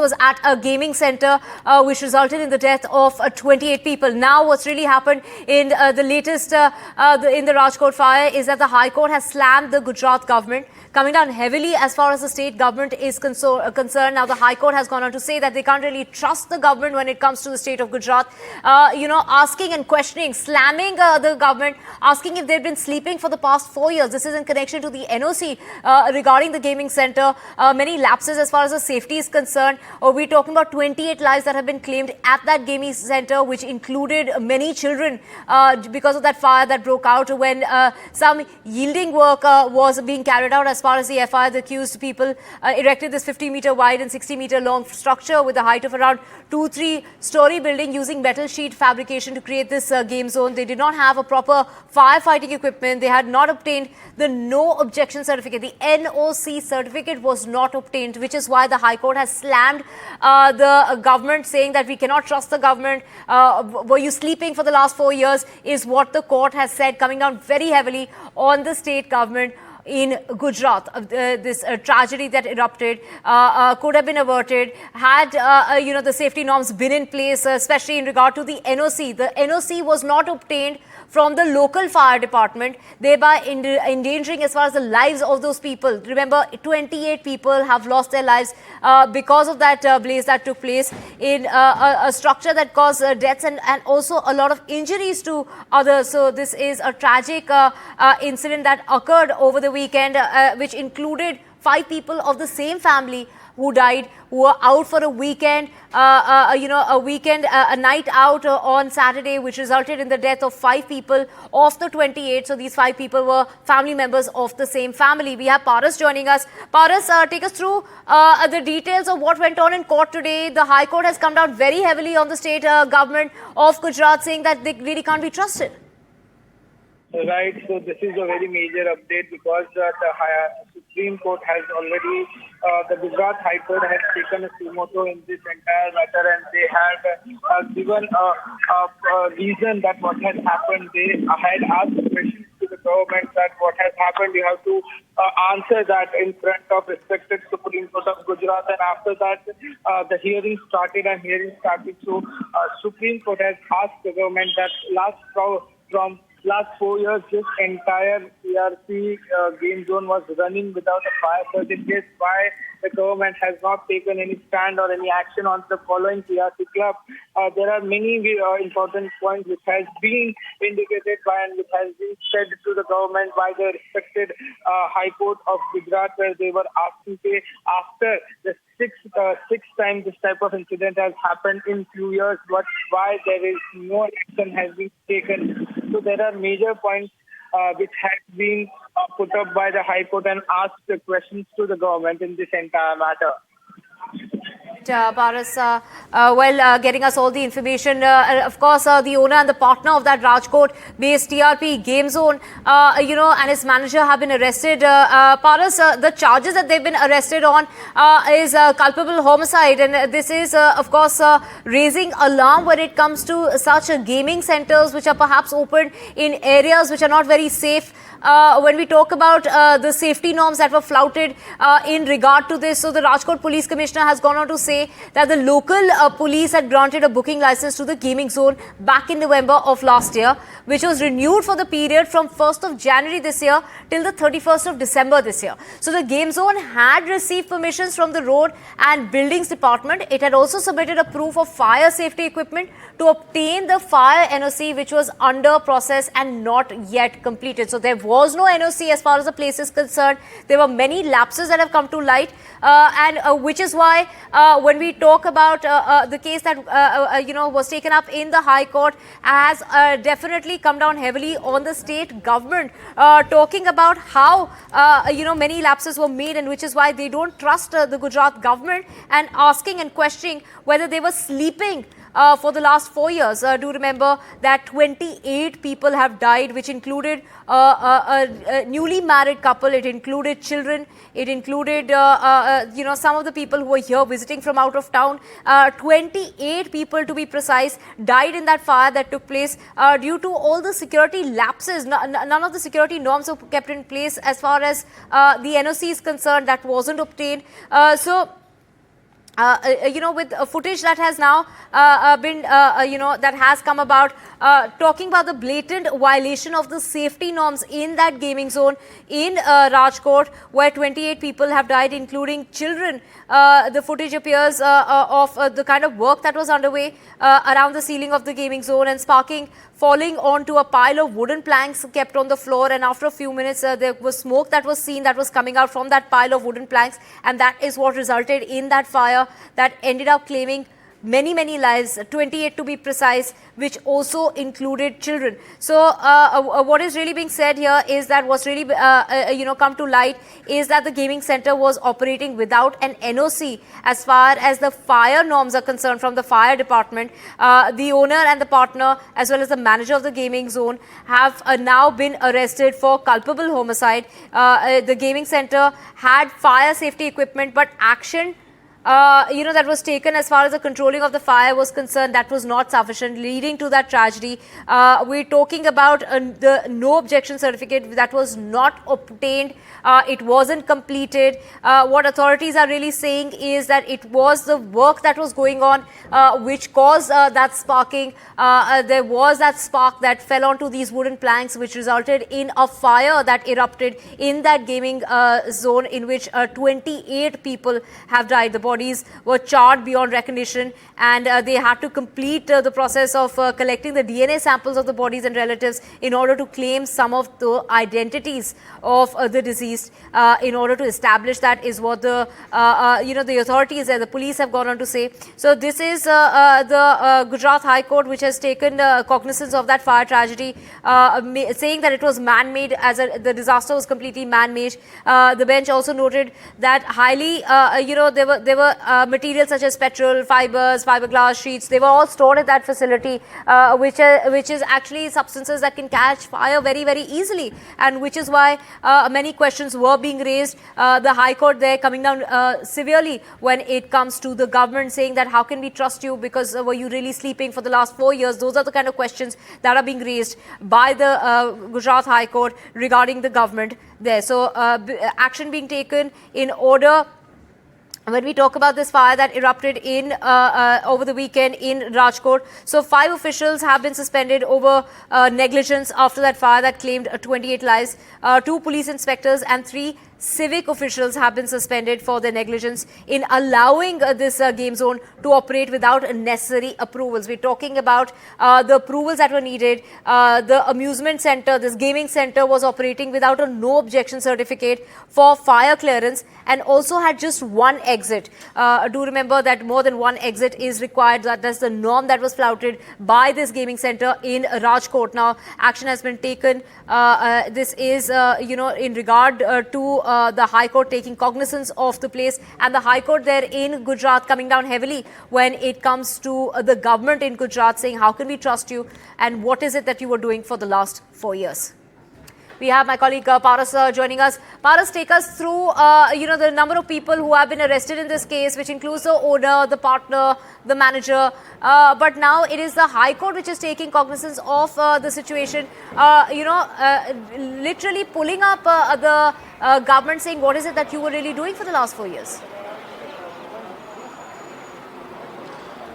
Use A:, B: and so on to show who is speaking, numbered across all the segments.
A: was at a gaming center which resulted in the death of 28 people. Now what's really happened in the latest in the Rajkot fire is that the High Court has slammed the Gujarat government, coming down heavily as far as the state government is concerned. Now the High Court has gone on to say that they can't really trust the government when it comes to the state of Gujarat, asking and questioning, slamming the government, asking if they've been sleeping for the past 4 years. This is in connection to the NOC regarding the gaming center. Many lapses as far as the safety is concerned. We're talking about 28 lives that have been claimed at that gaming center, which included many children because of that fire that broke out when some yielding work was being carried out. As far as the FIR, the accused people erected this 50-meter wide and 60-meter long structure with a height of around 2-3 story building using metal sheet fabrication to create this game zone. They did not have a proper firefighting equipment. They had not obtained the no objection certificate. The NOC certificate was not obtained, which is why the High Court has slammed the government, saying that we cannot trust the government. Were you sleeping for the last 4 years is what the court has said, coming down very heavily on the state government in Gujarat. This tragedy that erupted could have been averted had the safety norms been in place, especially in regard to the NOC. The NOC was not obtained from the local fire department, thereby endangering as far as the lives of those people. Remember, 28 people have lost their lives because of that blaze that took place in a structure that caused deaths and also a lot of injuries to others. So this is a tragic incident that occurred over the weekend, which included 5 people of the same family who died, who were out for a weekend, a night out on Saturday, which resulted in the death of 5 people of the 28. So these 5 people were family members of the same family. We have Paras joining us. Paras, take us through the details of what went on in court today. The High Court has come down very heavily on the state government of Gujarat, saying that they really can't be trusted.
B: Right, so this is a very major update because the Supreme Court has already, the Gujarat High Court has taken a suo motu in this entire matter, and they had given a reason that what has happened. They had asked questions to the government that what has happened, you have to answer that in front of respected Supreme Court of Gujarat, and after that the hearing started. So Supreme Court has asked the government that from last 4 years, this entire CRC game zone was running without a fire certificate. Why the government has not taken any stand or any action on the following CRC club? There are many important points which has been indicated by and which has been said to the government by the respected High Court of Gujarat, where they were asking after the sixth time this type of incident has happened in few years, why there is no action has been taken. So there are major points which have been put up by the High Court and asked the questions to the government in this entire matter.
A: Paras, getting us all the information. Of course, the owner and the partner of that Rajkot-based TRP game zone, and his manager have been arrested. Paras, the charges that they've been arrested on is culpable homicide, and this is, of course, raising alarm when it comes to such gaming centers which are perhaps opened in areas which are not very safe. When we talk about the safety norms that were flouted in regard to this, so the Rajkot Police Commissioner has gone on to say that the local police had granted a booking license to the gaming zone back in November of last year, which was renewed for the period from 1st of January this year till the 31st of December this year. So the game zone had received permissions from the Road and Buildings Department. It had also submitted a proof of fire safety equipment to obtain the fire NOC, which was under process and not yet completed. So there was no NOC as far as the place is concerned. There were many lapses that have come to light, which is why when we talk about the case that was taken up in the High Court, has definitely come down heavily on the state government, talking about how many lapses were made, and which is why they don't trust the Gujarat government, and asking and questioning whether they were sleeping for the last 4 years. Do remember that 28 people have died, which included a newly married couple. It included children. It included, some of the people who were here visiting from out of town. 28 people, to be precise, died in that fire that took place due to all the security lapses. None of the security norms were kept in place as far as the NOC is concerned. That wasn't obtained. with footage that has now been, that has come about, talking about the blatant violation of the safety norms in that gaming zone in Rajkot, where 28 people have died, including children. The footage appears of the kind of work that was underway around the ceiling of the gaming zone and sparking, falling onto a pile of wooden planks kept on the floor, and after a few minutes there was smoke that was seen that was coming out from that pile of wooden planks, and that is what resulted in that fire that ended up claiming many lives, 28 to be precise, which also included children. So what is really being said here is that what's really come to light is that the gaming center was operating without an NOC as far as the fire norms are concerned from the fire department. The owner and the partner as well as the manager of the gaming zone have now been arrested for culpable homicide. The gaming center had fire safety equipment, but action that was taken as far as the controlling of the fire was concerned, that was not sufficient, leading to that tragedy. We're talking about the no objection certificate that was not obtained. It wasn't completed. What authorities are really saying is that it was the work that was going on which caused that sparking. There was that spark that fell onto these wooden planks, which resulted in a fire that erupted in that gaming zone, in which 28 people have died. The bodies were charred beyond recognition, and they had to complete the process of collecting the DNA samples of the bodies and relatives in order to claim some of the identities of the deceased. In order to establish that is what the the authorities and the police have gone on to say. So this is the Gujarat High Court, which has taken cognizance of that fire tragedy, saying that it was man-made, as the disaster was completely man-made. The bench also noted that highly, there were materials such as petrol, fibers, fiberglass sheets. They were all stored at that facility, which is actually substances that can catch fire very easily, and which is why many questions were being raised. The High Court there coming down severely when it comes to the government, saying that how can we trust you, because were you really sleeping for the last 4 years? Those are the kind of questions that are being raised by the Gujarat High Court regarding the government there. So action being taken in order. When we talk about this fire that erupted in over the weekend in Rajkot, so 5 officials have been suspended over negligence after that fire that claimed 28 lives. 2 police inspectors and 3 civic officials have been suspended for their negligence in allowing this game zone to operate without necessary approvals. We're talking about the approvals that were needed. The amusement center, this gaming center, was operating without a no objection certificate for fire clearance, and also had just one exit. Do remember that more than one exit is required. That's the norm that was flouted by this gaming center in Rajkot. Now, action has been taken. This is, in regard to the High Court taking cognizance of the place, and the High Court there in Gujarat coming down heavily when it comes to the government in Gujarat, saying how can we trust you, and what is it that you were doing for the last 4 years. We have my colleague Paras joining us. Paras, take us through, the number of people who have been arrested in this case, which includes the owner, the partner, the manager. But now it is the High Court which is taking cognizance of the situation. Literally pulling up the government, saying what is it that you were really doing for the last 4 years.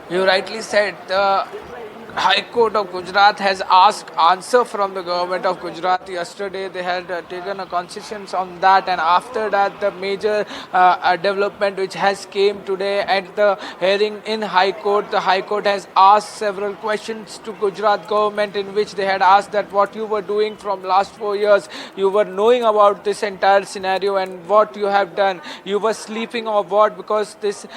C: You rightly said. The High Court of Gujarat has asked answer from the government of Gujarat. Yesterday they had taken a concessions on that, and after that the major development which has came today at the hearing in High Court. The High Court has asked several questions to Gujarat government, in which they had asked that what you were doing from last 4 years. You were knowing about this entire scenario and what you have done. You were sleeping or what, because this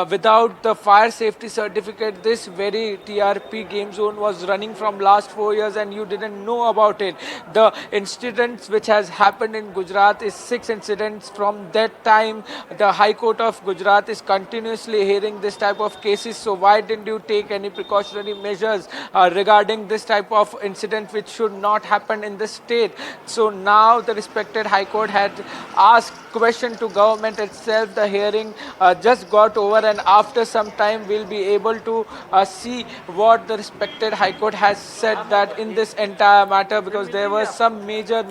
C: without the fire safety certificate, this very TRP game zone was running from last 4 years and you didn't know about it. The incidents which has happened in Gujarat is 6 incidents. From that time, the High Court of Gujarat is continuously hearing this type of cases. So why didn't you take any precautionary measures regarding this type of incident which should not happen in the state? So now the respected High Court had asked question to government itself. The hearing just got over, and after some time we'll be able to see what the respected respected High Court has said that in this entire matter, because there were some major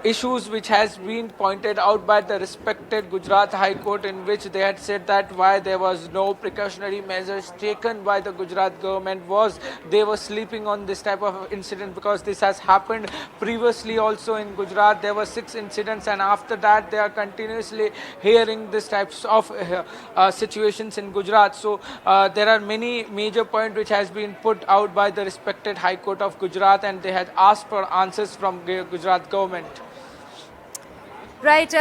C: issues which has been pointed out by the respected Gujarat High Court, in which they had said that why there was no precautionary measures taken by the Gujarat government was they were sleeping on this type of incident, because this has happened previously also in Gujarat. There were 6 incidents, and after that they are continuously hearing this types of situations in Gujarat. So there are many major points which has been put out by the respected High Court of Gujarat, and they had asked for answers from the Gujarat government.
A: Right, it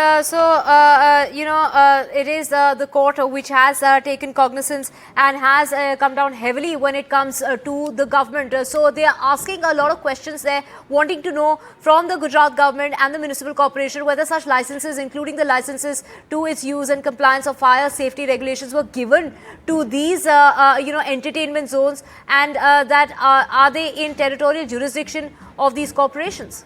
A: is the court which has taken cognizance and has come down heavily when it comes to the government. So they are asking a lot of questions there, wanting to know from the Gujarat government and the municipal corporation whether such licenses, including the licenses to its use and compliance of fire safety regulations, were given to these, entertainment zones, and that are they in territorial jurisdiction of these corporations?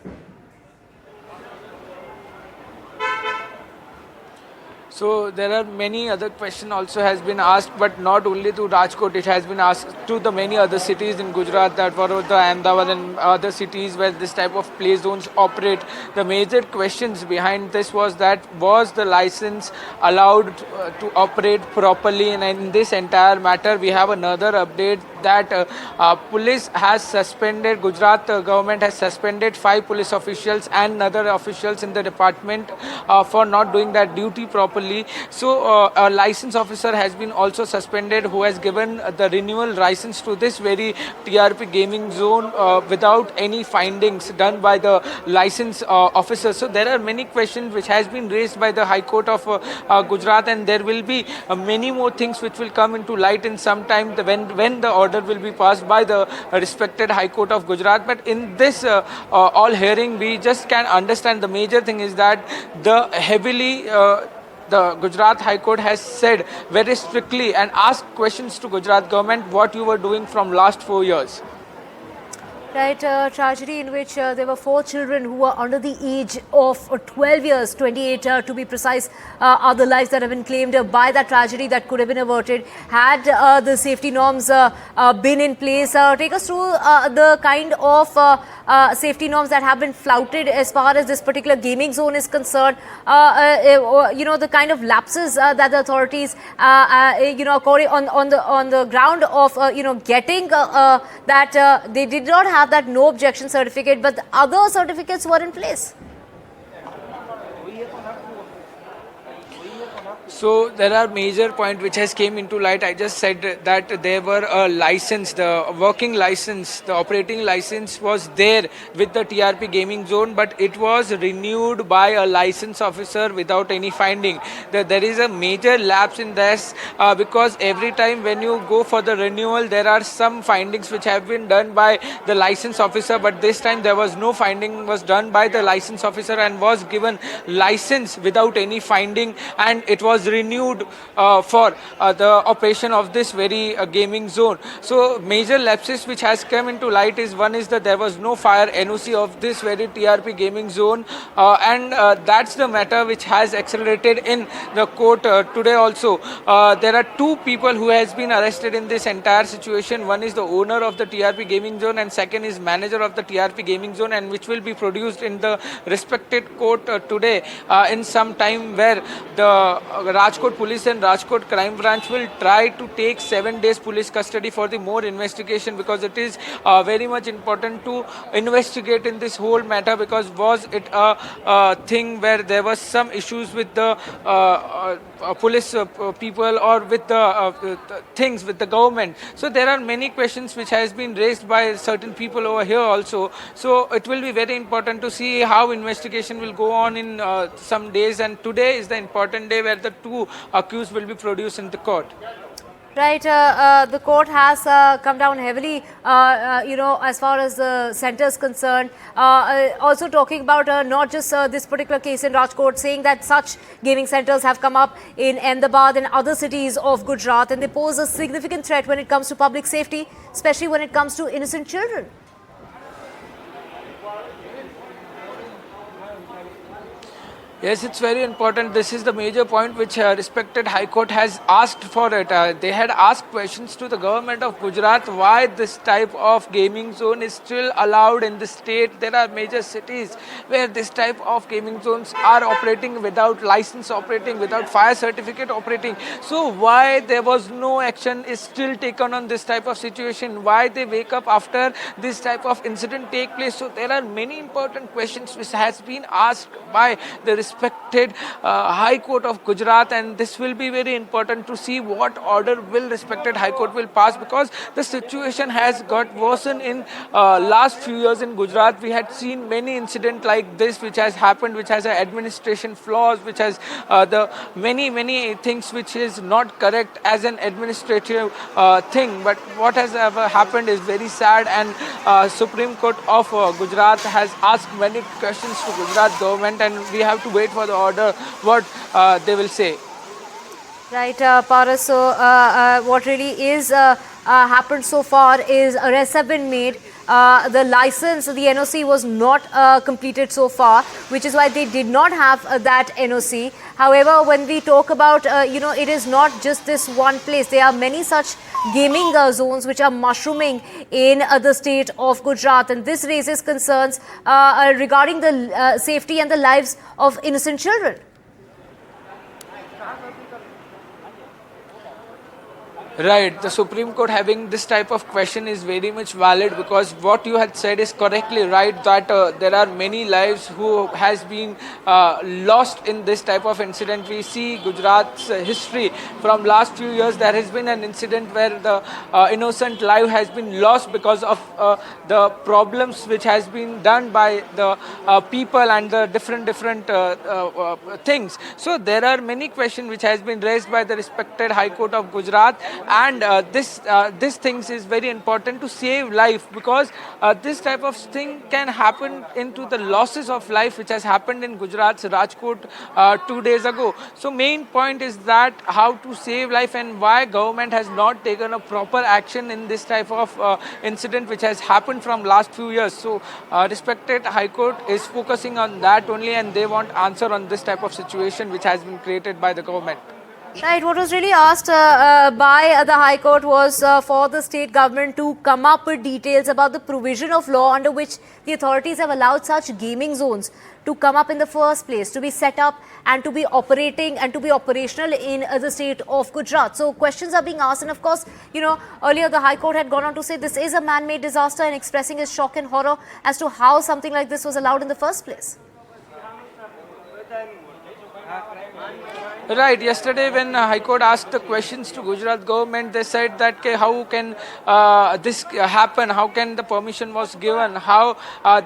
C: So there are many other questions also has been asked, but not only to Rajkot, it has been asked to the many other cities in Gujarat, that Vadodara, Ahmedabad and other cities where this type of play zones operate. The major questions behind this was that was the license allowed to operate properly, and in this entire matter we have another update that police has suspended, Gujarat government has suspended 5 police officials and other officials in the department for not doing that duty properly. So a license officer has been also suspended, who has given the renewal license to this very TRP gaming zone without any findings done by the license officer. So there are many questions which has been raised by the High Court of Gujarat, and there will be many more things which will come into light in some time when the order will be passed by the respected High Court of Gujarat. But in this all hearing, we just can understand the major thing is that the Gujarat High Court has said very strictly and asked questions to Gujarat government what you were doing from last 4 years.
A: Right, tragedy in which there were 4 children who were under the age of 12 years, 28 to be precise, are the lives that have been claimed by that tragedy that could have been averted had the safety norms been in place. Take us through the kind of safety norms that have been flouted as far as this particular gaming zone is concerned. The kind of lapses that the authorities, according on the ground of getting that they did not have that no objection certificate, but the other certificates were in place.
C: So there are major point which has came into light. I just said that there were a license, the working license, the operating license was there with the TRP gaming zone, but it was renewed by a license officer without any finding. There is a major lapse in this because every time when you go for the renewal, there are some findings which have been done by the license officer, but this time there was no finding was done by the license officer and was given license without any finding, and it was renewed for the operation of this very gaming zone. So major lapses which has come into light is, one is that there was no fire NOC of this very TRP gaming zone, and that's the matter which has accelerated in the court today also. There are 2 people who has been arrested in this entire situation. One is the owner of the TRP gaming zone and second is manager of the TRP gaming zone, and which will be produced in the respected court today in some time, where the Rajkot Police and Rajkot Crime Branch will try to take 7 days police custody for the more investigation, because it is very much important to investigate in this whole matter, because was it a thing where there was some issues with the police people or with the things with the government. So there are many questions which has been raised by certain people over here also. So it will be very important to see how investigation will go on in some days, and today is the important day where the 2 accused will be produced in the court.
A: Right, the court has come down heavily, as far as the centre is concerned. Also talking about not just this particular case in Rajkot, saying that such gaming centres have come up in Ahmedabad and other cities of Gujarat, and they pose a significant threat when it comes to public safety, especially when it comes to innocent children.
C: Yes, it's very important. This is the major point which respected High Court has asked for it. They had asked questions to the government of Gujarat why this type of gaming zone is still allowed in the state. There are major cities where this type of gaming zones are operating without license operating, without fire certificate operating. So why there was no action is still taken on this type of situation? Why they wake up after this type of incident take place? So there are many important questions which has been asked by the respected High Court of Gujarat, and this will be very important to see what order will respected High Court will pass, because the situation has got worsened in last few years in Gujarat. We had seen many incidents like this which has happened, which has administration flaws, which has the many things which is not correct as an administrative thing. But what has ever happened is very sad, and Supreme Court of Gujarat has asked many questions to Gujarat government, and we have to wait for the order what they will say.
A: Right, Paras. So, what really is happened so far is arrests have been made. The license, the NOC was not completed so far, which is why they did not have that NOC. However, when we talk about, it is not just this one place. There are many such gaming zones which are mushrooming in the state of Gujarat, and this raises concerns regarding the safety and the lives of innocent children.
C: Right, the Supreme Court having this type of question is very much valid, because what you had said is correctly right, that there are many lives who has been lost in this type of incident. We see Gujarat's history from last few years. There has been an incident where the innocent life has been lost because of the problems which has been done by the people and the different things. So there are many questions which has been raised by the respected High Court of Gujarat, and this things is very important to save life, because this type of thing can happen into the losses of life which has happened in Gujarat's Rajkot 2 days ago. So main point is that how to save life, and why government has not taken a proper action in this type of incident which has happened from last few years. So respected High Court is focusing on that only, and they want answer on this type of situation which has been created by the government.
A: Right, what was really asked by the High Court was for the state government to come up with details about the provision of law under which the authorities have allowed such gaming zones to come up in the first place, to be set up and to be operating and to be operational in the state of Gujarat. So questions are being asked, and of course, earlier the High Court had gone on to say this is a man-made disaster, and expressing its shock and horror as to how something like this was allowed in the first place.
C: Right. Yesterday, when High Court asked the questions to Gujarat government, they said that how can this happen? How can the permission was given? How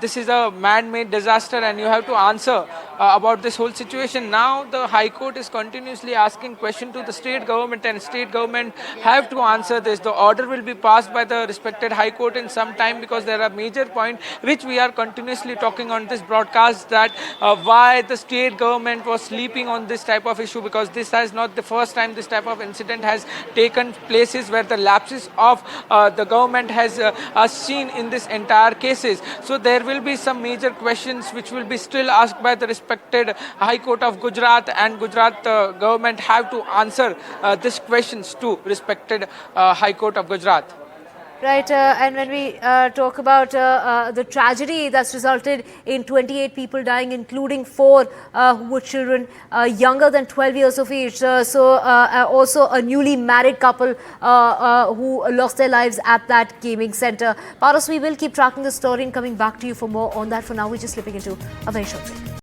C: this is a man-made disaster, and you have to answer about this whole situation. Now the High Court is continuously asking question to the state government, and state government have to answer this. The order will be passed by the respected High Court in some time, because there are major points which we are continuously talking on this broadcast, that why the state government was sleeping on this type of issue, because this is not the first time this type of incident has taken places where the lapses of the government has seen in this entire cases. So there will be some major questions which will be still asked by the respected High Court of Gujarat, and Gujarat government have to answer these questions to respected High Court of Gujarat.
A: Right, and when we talk about the tragedy that's resulted in 28 people dying, including 4 who were children younger than 12 years of age. Also a newly married couple who lost their lives at that gaming center. Paras, we will keep tracking the story and coming back to you for more on that. For now, we're just slipping into a very short break.